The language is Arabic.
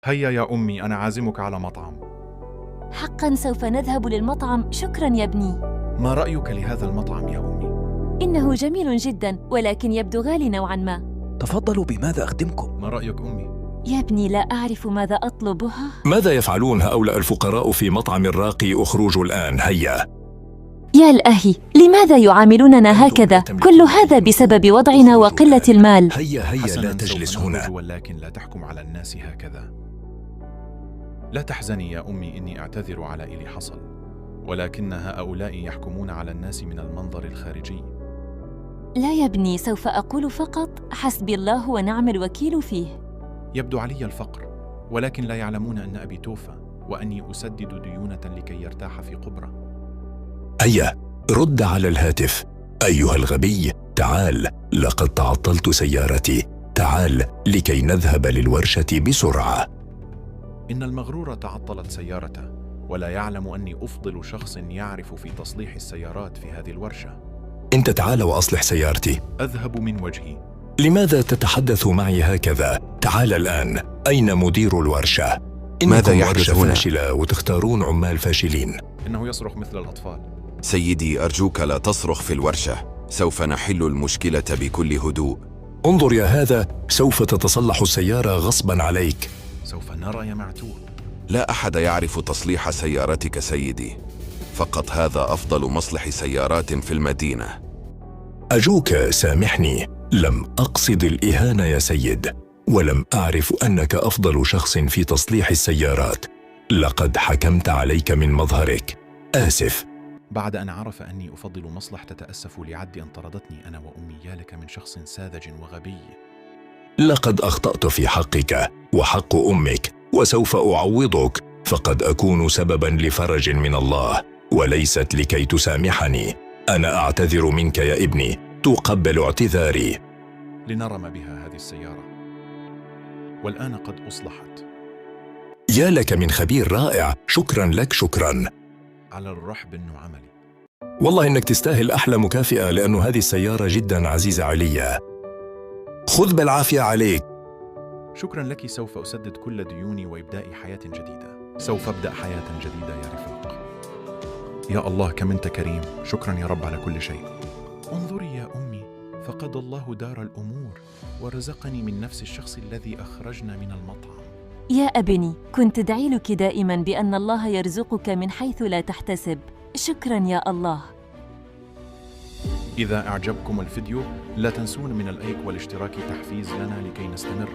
هيا يا أمي، أنا عازمك على مطعم. حقاً سوف نذهب للمطعم، شكراً يا ابني. ما رأيك لهذا المطعم يا أمي؟ إنه جميل جداً، ولكن يبدو غالي نوعاً ما. تفضلوا، بماذا أخدمكم؟ ما رأيك أمي؟ يا ابني، لا أعرف ماذا أطلبها. ماذا يفعلون هؤلاء الفقراء في مطعم راقي؟ اخرجوا الآن، هيا. يا الأهي، لماذا يعاملوننا هكذا؟ كل هذا بسبب وضعنا وقلة المال. هيا لا حسناً، تجلس سوف هنا. نخرج، ولكن لا تحكم على الناس هكذا. لا تحزني يا أمي، إني أعتذر على اللي حصل، ولكن هؤلاء يحكمون على الناس من المنظر الخارجي. لا يا ابني، سوف أقول فقط حسبي الله ونعم الوكيل فيه. يبدو علي الفقر، ولكن لا يعلمون أن أبي توفى، وأني أسدد ديونة لكي يرتاح في قبرة. هيا، رد على الهاتف. أيها الغبي، تعال، لقد تعطلت سيارتي. تعال لكي نذهب للورشة بسرعة. إن المغرور تعطلت سيارته، ولا يعلم أني أفضل شخص يعرف في تصليح السيارات في هذه الورشة. أنت تعال وأصلح سيارتي. أذهب من وجهي. لماذا تتحدث معي هكذا؟ تعال الآن. أين مدير الورشة؟ ماذا إنكم يحدث ورشة هنا؟ فاشلة وتختارون عمال فاشلين. إنه يصرخ مثل الأطفال. سيدي، أرجوك لا تصرخ في الورشة. سوف نحل المشكلة بكل هدوء. انظر يا هذا، سوف تتصلح السيارة غصبا عليك. سوف نرى يا معتوه. لا أحد يعرف تصليح سيارتك سيدي، فقط هذا أفضل مصلح سيارات في المدينة. أرجوك سامحني، لم أقصد الإهانة يا سيد، ولم أعرف أنك أفضل شخص في تصليح السيارات. لقد حكمت عليك من مظهرك. آسف. بعد أن عرف أني أفضل مصلح، تتأسف لعد أن طردتني أنا وأمي. يا لك من شخص ساذج وغبي. لقد أخطأت في حقك وحق أمك، وسوف أعوضك، فقد أكون سببا لفرج من الله، وليست لكي تسامحني. أنا أعتذر منك يا ابني، تقبل اعتذاري. لنرى ما بها هذه السيارة، والآن قد أصلحت. يا لك من خبير رائع، شكرا لك، شكرا. على الرحب إنه عملي. والله إنك تستاهل أحلى مكافأة، لأن هذه السيارة جدا عزيزة علي. خذ بالعافية عليك. شكرا لك، سوف أسدد كل ديوني وإبداء حياة جديدة. سوف أبدأ حياة جديدة يا رفاق. يا الله كم أنت كريم، شكرا يا رب على كل شيء. انظري يا أمي، فقد الله دار الأمور ورزقني من نفس الشخص الذي أخرجنا من المطعم. يا ابني، كنت أدعي لك دائماً بأن الله يرزقك من حيث لا تحتسب. شكراً يا الله. إذا أعجبكم الفيديو، لا تنسون من اللايك والاشتراك تحفيز لنا لكي نستمر.